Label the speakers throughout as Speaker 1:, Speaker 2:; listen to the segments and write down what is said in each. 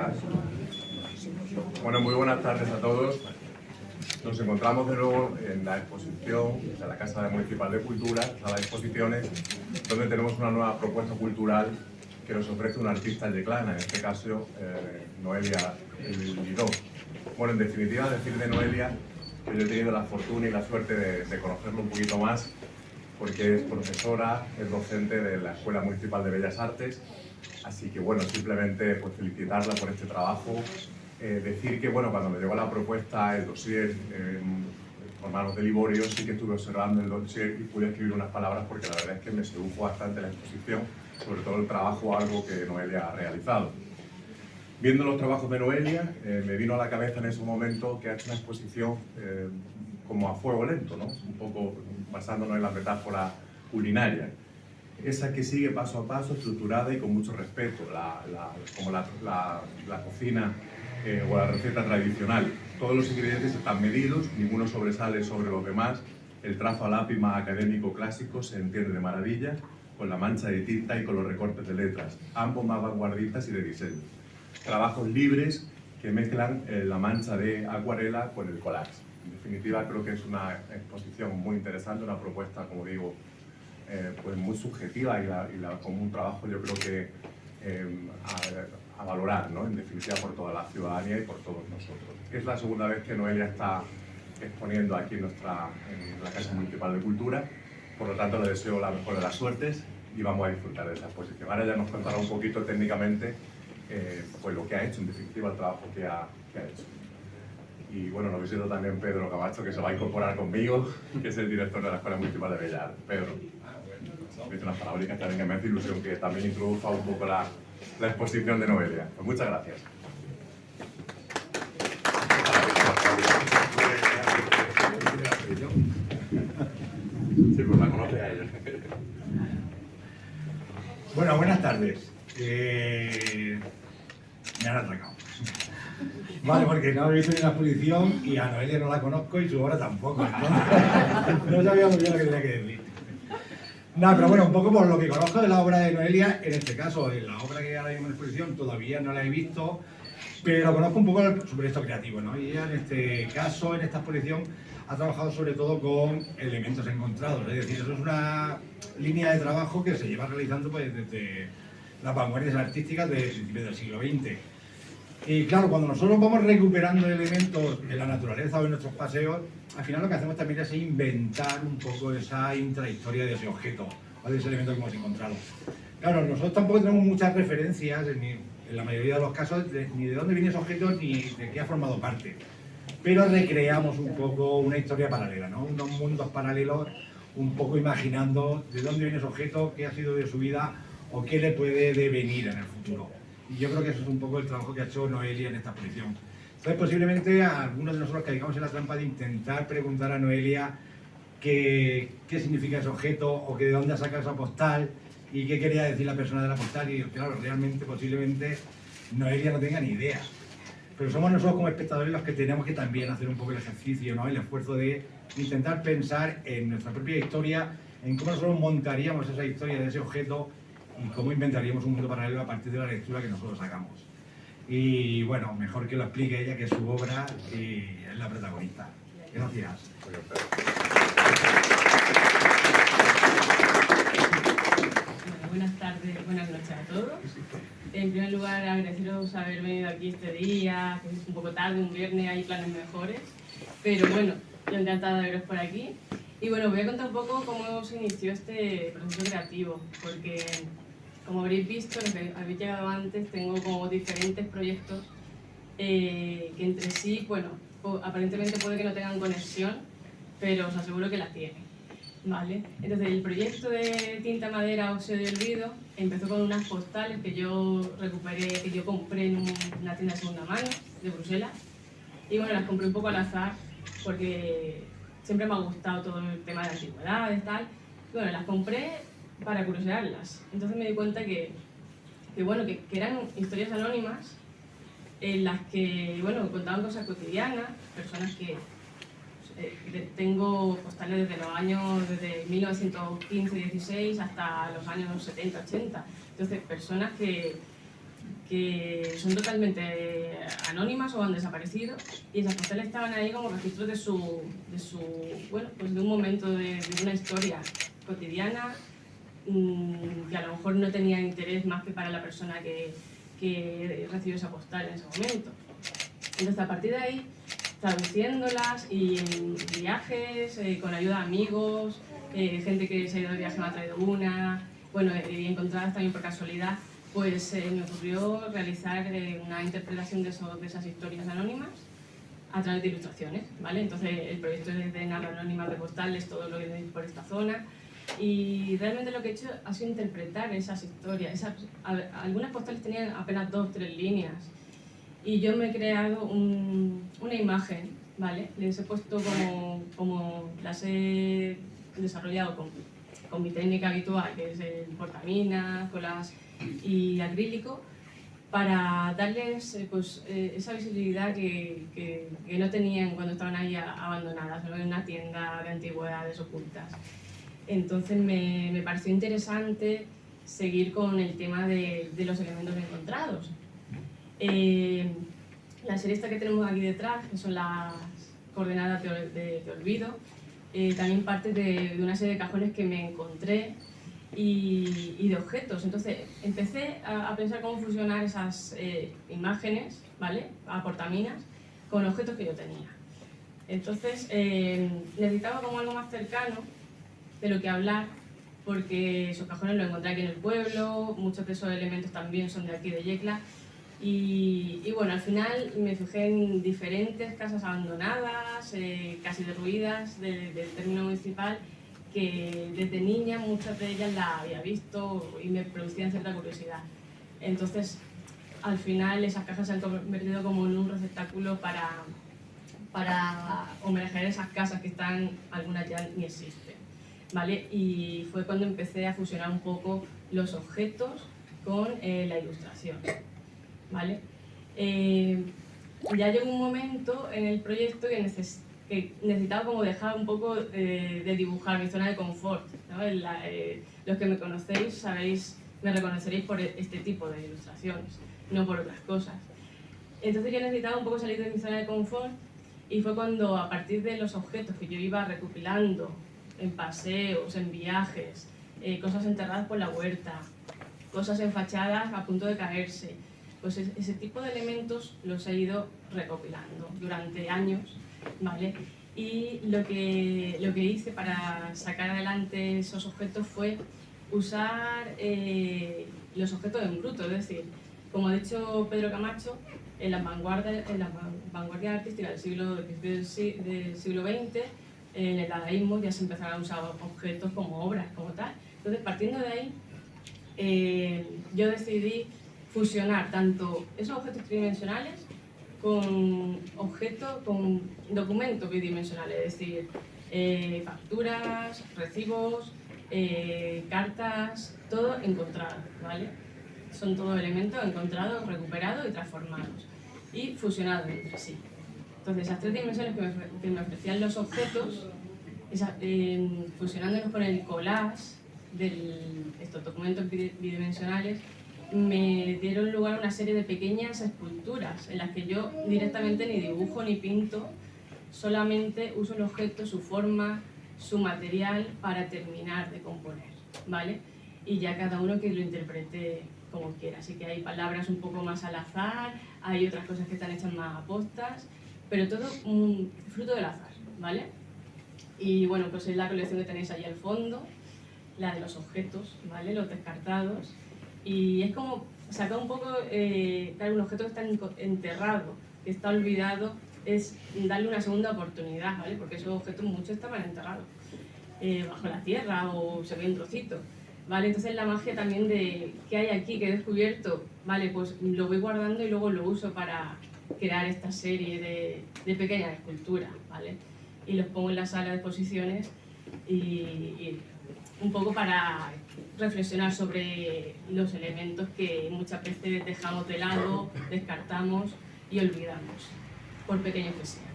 Speaker 1: Gracias. Bueno, muy buenas tardes a todos. Nos encontramos de nuevo en la exposición de la Casa Municipal de Cultura, sala de exposiciones, donde tenemos una nueva propuesta cultural que nos ofrece una artista yeclana, en este caso Noelia Lidó. Bueno, en definitiva, decir de Noelia que yo he tenido la fortuna y la suerte de conocerlo un poquito más, porque es profesora, es docente de la Escuela Municipal de Bellas Artes, así que bueno, simplemente pues, felicitarla por este trabajo. Decir que bueno, cuando me llegó la propuesta, el dossier por manos de Liborio, sí que estuve observando el dossier y pude escribir unas palabras porque la verdad es que me sedujo bastante la exposición, sobre todo el trabajo, algo que Noelia ha realizado. Viendo los trabajos de Noelia, me vino a la cabeza en ese momento que ha hecho una exposición como a fuego lento, ¿no? Un poco basándonos en la metáfora culinaria. Esa que sigue paso a paso, estructurada y con mucho respeto, como la cocina o la receta tradicional. Todos los ingredientes están medidos, ninguno sobresale sobre los demás, el trazo a lápiz más académico clásico se entiende de maravilla, con la mancha de tinta y con los recortes de letras, ambos más vanguardistas y de diseño. Trabajos libres que mezclan la mancha de acuarela con el collage. En definitiva, creo que es una exposición muy interesante, una propuesta, como digo, pues muy subjetiva y como un trabajo yo creo que a valorar, ¿no? En definitiva por toda la ciudadanía y por todos nosotros. Es la segunda vez que Noelia está exponiendo aquí en la Casa Municipal de Cultura, por lo tanto le deseo la mejor de las suertes y vamos a disfrutar de esa exposición. Ahora ya nos contará un poquito técnicamente pues lo que ha hecho, en definitiva el trabajo que ha hecho. Y bueno, nos visita también Pedro Camacho, que se va a incorporar conmigo, que es el director de la Escuela Municipal de Bellas Artes. Pedro, me hizo unas palabras también que me hace ilusión que también introduzca un poco la exposición de Noelia. Pues muchas gracias. Sí, pues la conoce a ella.
Speaker 2: Bueno, buenas tardes. Me han atracado. Vale, porque no he visto ni la exposición y a Noelia no la conozco y su obra tampoco. Entonces, no sabía muy bien lo que tenía que decir. No, pero bueno, un poco por lo que conozco de la obra de Noelia, en este caso, en la obra que ahora mismo en exposición todavía no la he visto, pero conozco un poco su proyecto creativo, ¿no? Y ella en este caso, en esta exposición, ha trabajado sobre todo con elementos encontrados, es decir, eso es una línea de trabajo que se lleva realizando pues, desde las vanguardias artísticas de principios del siglo XX. Y claro, cuando nosotros vamos recuperando elementos en la naturaleza o en nuestros paseos, al final lo que hacemos también es inventar un poco esa intrahistoria de ese objeto o de ese elemento que hemos encontrado. Claro, nosotros tampoco tenemos muchas referencias, en la mayoría de los casos, ni de dónde viene ese objeto ni de qué ha formado parte. Pero recreamos un poco una historia paralela, ¿no? Unos mundos paralelos, un poco imaginando de dónde viene ese objeto, qué ha sido de su vida o qué le puede devenir en el futuro. Y yo creo que eso es un poco el trabajo que ha hecho Noelia en esta exposición. Entonces, posiblemente a algunos de nosotros caigamos en la trampa de intentar preguntar a Noelia qué significa ese objeto o que de dónde ha sacado esa postal y qué quería decir la persona de la postal. Y claro, realmente, posiblemente, Noelia no tenga ni idea. Pero somos nosotros como espectadores los que tenemos que también hacer un poco el ejercicio, ¿no? El esfuerzo de intentar pensar en nuestra propia historia, en cómo nosotros montaríamos esa historia de ese objeto y cómo inventaríamos un mundo paralelo a partir de la lectura que nosotros hagamos. Y bueno, mejor que lo explique ella, que es su obra y es la protagonista. Gracias.
Speaker 3: Bueno, buenas tardes, buenas noches a todos. En primer lugar, agradeceros haber venido aquí este día, que es un poco tarde, un viernes, hay planes mejores. Pero bueno, yo encantada de veros por aquí. Y bueno, voy a contar un poco cómo se inició este proceso creativo, porque como habréis visto, los que habéis llegado antes, tengo como diferentes proyectos que entre sí, bueno, aparentemente puede que no tengan conexión, pero os aseguro que la tienen, ¿vale? Entonces, el proyecto de tinta madera óxido de olvido empezó con unas postales que yo recuperé, que yo compré en una tienda de segunda mano de Bruselas, y bueno, las compré un poco al azar, porque siempre me ha gustado todo el tema de antigüedades y tal, y bueno, las compré para curiosearlas. Entonces me di cuenta que eran historias anónimas en las que, bueno, contaban cosas cotidianas, personas que tengo postales desde los años, desde 1915-16 hasta los años 70-80. Entonces, personas que que son totalmente anónimas o han desaparecido, y esas postales estaban ahí como registros de bueno, pues de un momento, de una historia cotidiana, que a lo mejor no tenía interés más que para la persona que recibió esa postal en ese momento. Entonces, a partir de ahí, traduciéndolas y en viajes, con ayuda de amigos, gente que se ha ido de viaje me ha traído una, bueno, y encontradas también por casualidad, pues me ocurrió realizar una interpretación de esas historias anónimas a través de ilustraciones, ¿vale? Entonces, el proyecto es de narra anónimas de postales, todo lo que veis por esta zona, y realmente lo que he hecho ha sido interpretar esas historias. Algunas postales tenían apenas 2 o 3 líneas, y yo me he creado una imagen, ¿vale? Les he puesto como las he desarrollado con mi técnica habitual, que es el portaminas, collage y acrílico, para darles esa visibilidad que no tenían cuando estaban ahí abandonadas, ¿no? En una tienda de antigüedades ocultas. Entonces me pareció interesante seguir con el tema de los elementos encontrados. La serie esta que tenemos aquí detrás, que son las coordenadas de olvido, también parte de una serie de cajones que me encontré y de objetos. Entonces empecé a pensar cómo fusionar esas imágenes, ¿vale?, a portaminas, con objetos que yo tenía. Entonces necesitaba como algo más cercano de lo que hablar, porque esos cajones los encontré aquí en el pueblo, muchos de esos elementos también son de aquí de Yecla, y bueno, al final me fijé en diferentes casas abandonadas, casi derruidas del término municipal, que desde niña muchas de ellas las había visto y me producían cierta curiosidad. Entonces, al final esas cajas se han convertido como en un receptáculo para homenajear esas casas que están, algunas ya ni existen, ¿vale? Y fue cuando empecé a fusionar un poco los objetos con la ilustración, ¿vale? Ya llegó un momento en el proyecto que necesitaba como dejar un poco de dibujar mi zona de confort, ¿no? Los que me conocéis sabéis, me reconoceréis por este tipo de ilustraciones, no por otras cosas. Entonces yo necesitaba un poco salir de mi zona de confort, y fue cuando, a partir de los objetos que yo iba recopilando en paseos, en viajes, cosas enterradas por la huerta, cosas en fachadas a punto de caerse, pues ese tipo de elementos los he ido recopilando durante años, ¿vale? Y lo que hice para sacar adelante esos objetos fue usar los objetos en bruto, es decir, como ha dicho Pedro Camacho, en la vanguardia artística del siglo XX, en el dadaísmo ya se empezaron a usar objetos como obras, como tal. Entonces, partiendo de ahí, yo decidí fusionar tanto esos objetos tridimensionales con documentos bidimensionales, es decir, facturas, recibos, cartas, todo encontrado, ¿vale? Son todos elementos encontrados, recuperados y transformados y fusionados entre sí. Entonces, esas 3 dimensiones que me ofrecían los objetos, fusionándolos con el collage de estos documentos bidimensionales, me dieron lugar a una serie de pequeñas esculturas en las que yo directamente ni dibujo ni pinto, solamente uso el objeto, su forma, su material para terminar de componer, ¿vale? Y ya cada uno que lo interprete como quiera. Así que hay palabras un poco más al azar, hay otras cosas que están hechas más a postas, pero todo fruto del azar, ¿vale? Y bueno, pues es la colección que tenéis ahí al fondo, la de los objetos, ¿vale?, los descartados. Y es como sacar un poco, claro, un objeto que está enterrado, que está olvidado, es darle una segunda oportunidad, ¿vale? Porque esos objetos muchos estaban enterrados bajo la tierra o se ve un trocito, ¿vale? Entonces la magia también de qué hay aquí, que he descubierto, ¿vale? Pues lo voy guardando y luego lo uso para crear esta serie de pequeñas esculturas, ¿vale? Y los pongo en la sala de exposiciones y un poco para reflexionar sobre los elementos que muchas veces dejamos de lado, descartamos y olvidamos, por pequeños que sean.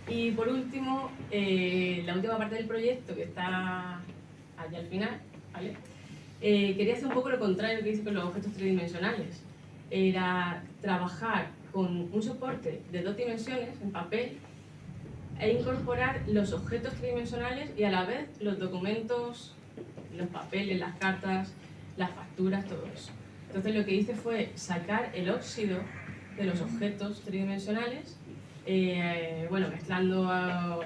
Speaker 3: Y por último, la última parte del proyecto, que está allá al final, ¿vale? Quería hacer un poco lo contrario que hice con los objetos tridimensionales. era trabajar con un soporte de 2 dimensiones en papel e incorporar los objetos tridimensionales y a la vez los documentos, los papeles, las cartas, las facturas, todo eso. Entonces lo que hice fue sacar el óxido de los objetos tridimensionales, mezclando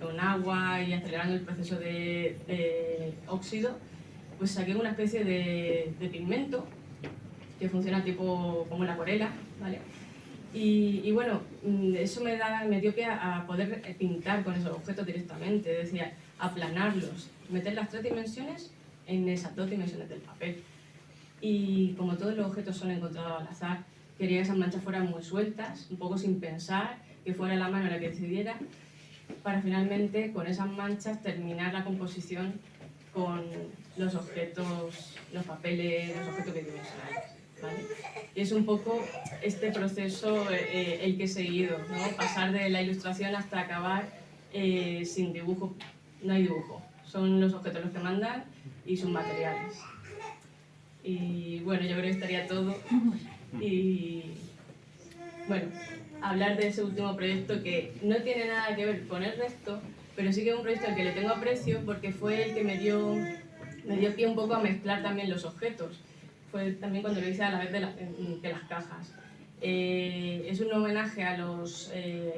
Speaker 3: con agua y acelerando el proceso de óxido, pues saqué una especie de pigmento que funciona tipo como la acuarela, ¿vale? Y bueno, eso me dio pie a poder pintar con esos objetos directamente, es decir, aplanarlos, meter las 3 dimensiones en esas 2 dimensiones del papel. Y como todos los objetos son encontrados al azar, quería que esas manchas fueran muy sueltas, un poco sin pensar, que fuera la mano la que decidiera, para finalmente con esas manchas terminar la composición con los objetos, los papeles, los objetos bidimensionales, ¿vale? Y es un poco este proceso el que he seguido, ¿no? Pasar de la ilustración hasta acabar sin dibujo. No hay dibujo, son los objetos los que mandan y sus materiales. Y bueno, yo creo que estaría todo. Y bueno, hablar de ese último proyecto que no tiene nada que ver con el resto, pero sí que es un proyecto al que le tengo aprecio porque fue el que me dio pie un poco a mezclar también los objetos. Fue también cuando lo hice a la vez de las cajas. Es un homenaje a los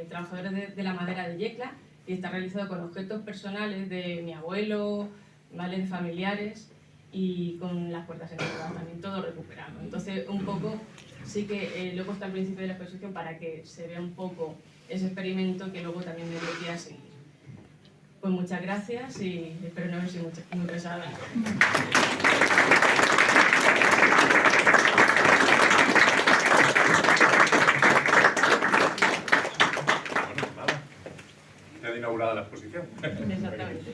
Speaker 3: trabajadores de la madera de Yecla y está realizado con objetos personales de mi abuelo, ¿vale? De familiares, y con las puertas enterradas también, todo recuperado. Entonces, un poco, sí que lo he puesto al principio de la exposición para que se vea un poco ese experimento que luego también me dio pie a seguir. Pues muchas gracias y espero no haber sido muy pesada.
Speaker 1: Bueno, nada. Ya ha inaugurado la exposición.
Speaker 3: Exactamente.